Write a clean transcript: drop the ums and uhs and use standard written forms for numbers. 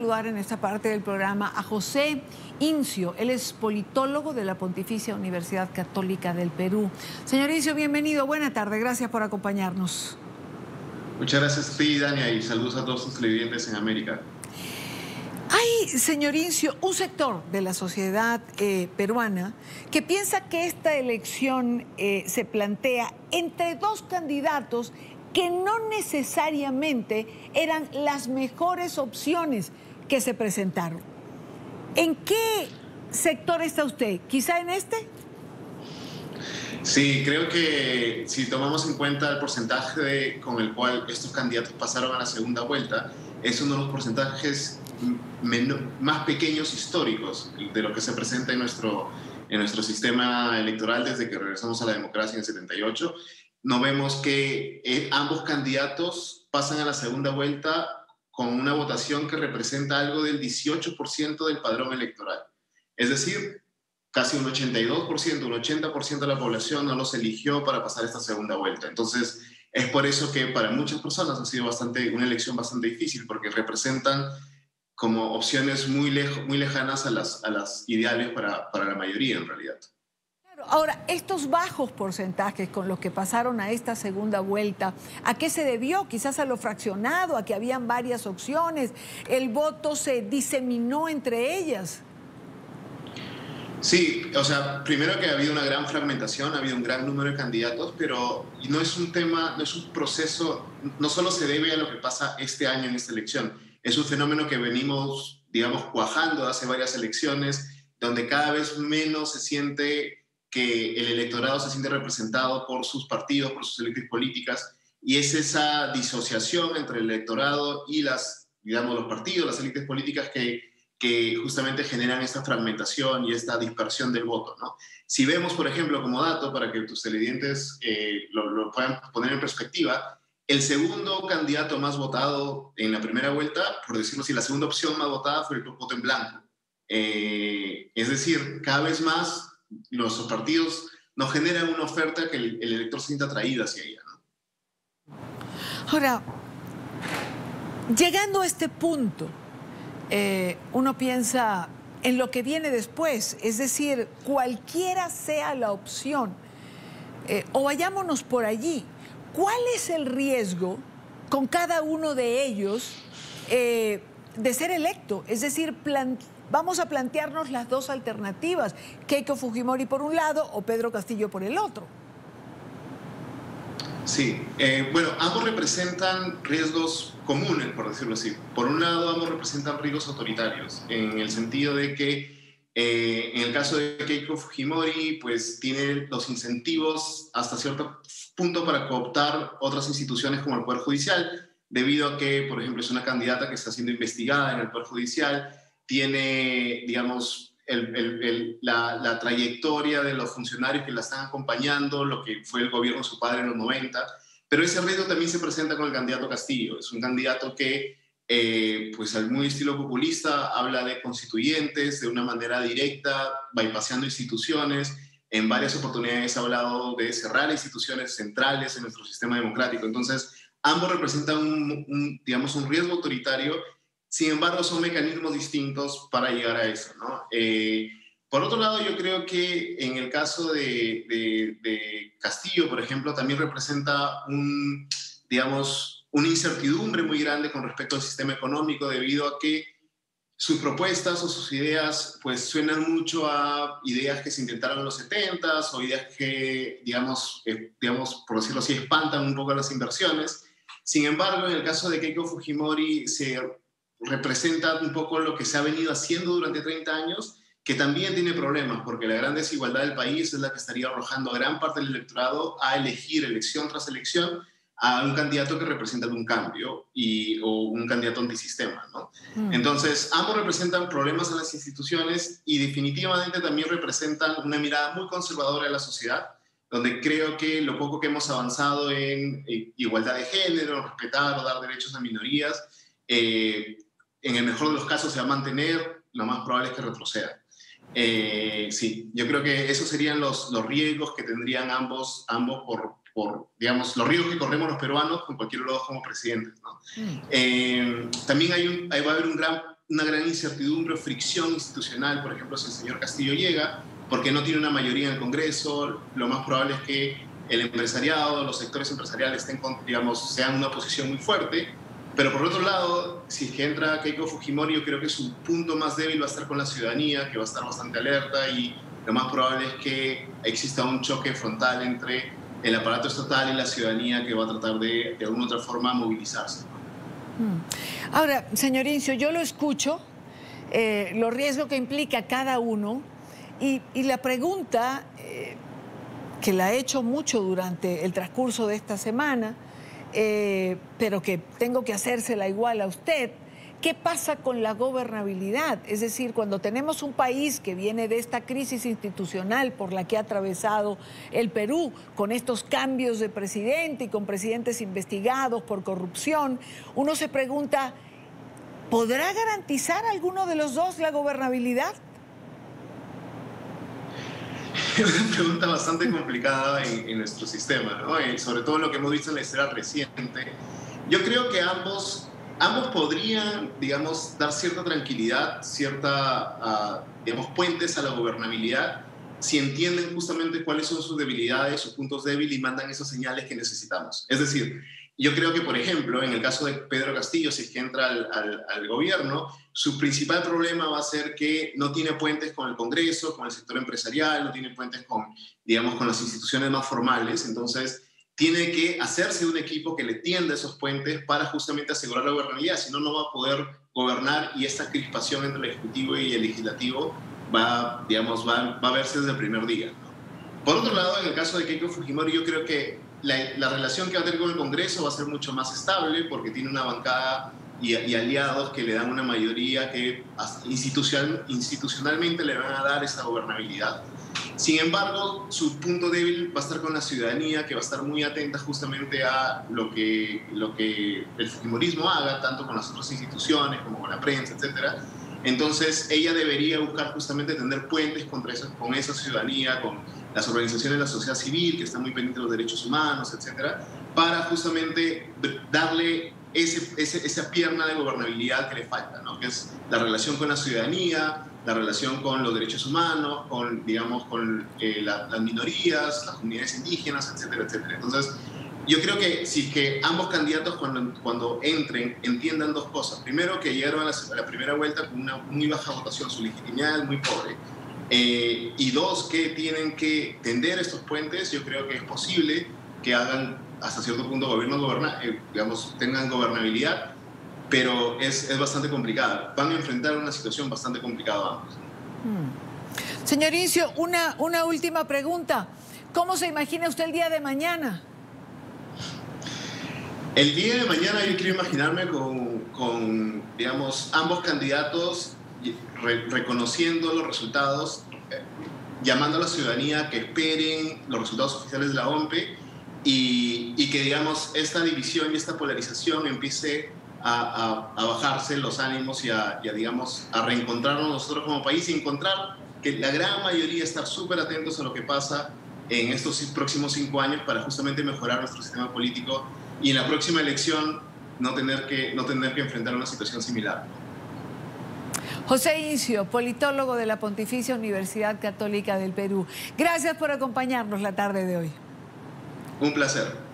saludar en esta parte del programa a José Incio. Él es politólogo de la Pontificia Universidad Católica del Perú. Señor Incio, bienvenido. Buena tarde. Gracias por acompañarnos. Muchas gracias a ti, Dania, y saludos a todos sus televidentes en América. Hay, señor Incio, un sector de la sociedad peruana que piensa que esta elección se plantea entre dos candidatos que no necesariamente eran las mejores opciones que se presentaron. ¿En qué sector está usted? ¿Quizá en este? Sí, creo que si tomamos en cuenta el porcentaje con el cual estos candidatos pasaron a la segunda vuelta, es uno de los porcentajes más pequeños históricos de lo que se presenta en nuestro sistema electoral desde que regresamos a la democracia en el 78. No vemos que ambos candidatos pasan a la segunda vuelta con una votación que representa algo del 18% del padrón electoral. Es decir, casi un 82%, un 80% de la población no los eligió para pasar esta segunda vuelta. Entonces, es por eso que para muchas personas ha sido una elección bastante difícil, porque representan como opciones muy lejanas a las ideales para la mayoría en realidad. Ahora, estos bajos porcentajes con los que pasaron a esta segunda vuelta, ¿a qué se debió? Quizás a lo fraccionado, a que habían varias opciones, el voto se diseminó entre ellas. Sí, o sea, primero que ha habido una gran fragmentación, ha habido un gran número de candidatos, pero no es un tema, no es un proceso, no solo se debe a lo que pasa este año en esta elección, es un fenómeno que venimos, digamos, cuajando hace varias elecciones, donde cada vez menos se siente que el electorado se siente representado por sus partidos, por sus élites políticas, y es esa disociación entre el electorado y los partidos, las élites políticas que justamente generan esta fragmentación y esta dispersión del voto, ¿no? Si vemos, por ejemplo, como dato, para que tus televidentes lo puedan poner en perspectiva, el segundo candidato más votado en la primera vuelta, por decirlo así, la segunda opción más votada fue el voto en blanco. Es decir, cada vez más los partidos nos generan una oferta que el elector se sienta atraído hacia ella, ¿no? Ahora, llegando a este punto, uno piensa en lo que viene después, es decir, cualquiera sea la opción, o vayámonos por allí, ¿cuál es el riesgo con cada uno de ellos de ser electo? Es decir, vamos a plantearnos las dos alternativas, Keiko Fujimori por un lado o Pedro Castillo por el otro. Sí, bueno, ambos representan riesgos comunes, por decirlo así. Por un lado, ambos representan riesgos autoritarios, en el sentido de que en el caso de Keiko Fujimori, pues tiene los incentivos hasta cierto punto para cooptar otras instituciones como el Poder Judicial, debido a que, por ejemplo, es una candidata que está siendo investigada en el Poder Judicial, tiene, digamos, la trayectoria de los funcionarios que la están acompañando, lo que fue el gobierno de su padre en los 90, pero ese riesgo también se presenta con el candidato Castillo. Es un candidato que, pues al muy estilo populista, habla de constituyentes de una manera directa, bypassando instituciones. En varias oportunidades ha hablado de cerrar instituciones centrales en nuestro sistema democrático. Entonces, ambos representan digamos, un riesgo autoritario. Sin embargo, son mecanismos distintos para llegar a eso, ¿no? Por otro lado, yo creo que en el caso de Castillo, por ejemplo, también representa digamos, una incertidumbre muy grande con respecto al sistema económico, debido a que sus propuestas o sus ideas pues suenan mucho a ideas que se intentaron en los 70s o ideas que, digamos, por decirlo así, espantan un poco las inversiones. Sin embargo, en el caso de Keiko Fujimori se representa un poco lo que se ha venido haciendo durante 30 años, que también tiene problemas, porque la gran desigualdad del país es la que estaría arrojando a gran parte del electorado a elegir elección tras elección a un candidato que representa un cambio o un candidato antisistema, ¿no? Entonces, ambos representan problemas en las instituciones y definitivamente también representan una mirada muy conservadora de la sociedad, donde creo que lo poco que hemos avanzado en igualdad de género, respetar o dar derechos a minorías, en el mejor de los casos se va a mantener, lo más probable es que retroceda. Sí, yo creo que esos serían los riesgos que tendrían ambos por, digamos, los riesgos que corremos los peruanos con cualquiera de los dos como presidentes, ¿no? También va a haber un gran una gran incertidumbre o fricción institucional, por ejemplo, si el señor Castillo llega, porque no tiene una mayoría en el Congreso. Lo más probable es que el empresariado, los sectores empresariales sean una posición muy fuerte. Pero por otro lado, si es que entra Keiko Fujimori, yo creo que su punto más débil va a estar con la ciudadanía, que va a estar bastante alerta, y lo más probable es que exista un choque frontal entre el aparato estatal y la ciudadanía, que va a tratar de alguna u otra forma movilizarse. Ahora, señor Incio, yo lo escucho, los riesgos que implica cada uno, y la pregunta que la he hecho mucho durante el transcurso de esta semana, pero que tengo que hacérsela igual a usted: ¿qué pasa con la gobernabilidad? Es decir, cuando tenemos un país que viene de esta crisis institucional por la que ha atravesado el Perú, con estos cambios de presidente y con presidentes investigados por corrupción, uno se pregunta, ¿podrá garantizar alguno de los dos la gobernabilidad? Es una pregunta bastante complicada en nuestro sistema, ¿no? Y sobre todo lo que hemos visto en la historia reciente. Yo creo que ambos podrían, digamos, dar cierta tranquilidad, digamos, puentes a la gobernabilidad, si entienden justamente cuáles son sus debilidades, sus puntos débiles, y mandan esas señales que necesitamos. Es decir, yo creo que, por ejemplo, en el caso de Pedro Castillo, si es que entra al gobierno, su principal problema va a ser que no tiene puentes con el Congreso, con el sector empresarial, no tiene puentes con, digamos, con las instituciones más formales. Entonces, tiene que hacerse un equipo que le tienda esos puentes para justamente asegurar la gobernabilidad. Si no, no va a poder gobernar, y esta crispación entre el Ejecutivo y el Legislativo va a verse desde el primer día, ¿no? Por otro lado, en el caso de Keiko Fujimori, yo creo que la relación que va a tener con el Congreso va a ser mucho más estable, porque tiene una bancada y aliados que le dan una mayoría que institucionalmente le van a dar esa gobernabilidad. Sin embargo, su punto débil va a estar con la ciudadanía, que va a estar muy atenta justamente a lo que el fujimorismo haga, tanto con las otras instituciones como con la prensa, etc. Entonces, ella debería buscar justamente tener puentes con esa ciudadanía, con las organizaciones de la sociedad civil, que están muy pendientes de los derechos humanos, etc., para justamente darle esa pierna de gobernabilidad que le falta, ¿no? Que es la relación con la ciudadanía, la relación con los derechos humanos, con las minorías, las comunidades indígenas, etcétera, etcétera. Entonces, yo creo que si que ambos candidatos cuando entren entiendan dos cosas. Primero, que llegaron a la primera vuelta con una muy baja votación, su legitimidad es muy pobre. Y dos, que tienen que tender estos puentes. Yo creo que es posible que hagan hasta cierto punto tengan gobernabilidad, pero es bastante complicada. Van a enfrentar una situación bastante complicada ambos. Señor Incio, una última pregunta. ¿Cómo se imagina usted el día de mañana? El día de mañana yo quiero imaginarme con digamos, ambos candidatos reconociendo los resultados, llamando a la ciudadanía que esperen los resultados oficiales de la OMPE, y que, digamos, esta división y esta polarización empiece a bajarse los ánimos y a reencontrarnos nosotros como país, y encontrar que la gran mayoría estar súper atentos a lo que pasa en estos próximos 5 años para justamente mejorar nuestro sistema político, y en la próxima elección no tener que enfrentar una situación similar. José Incio, politólogo de la Pontificia Universidad Católica del Perú. Gracias por acompañarnos la tarde de hoy. Un placer.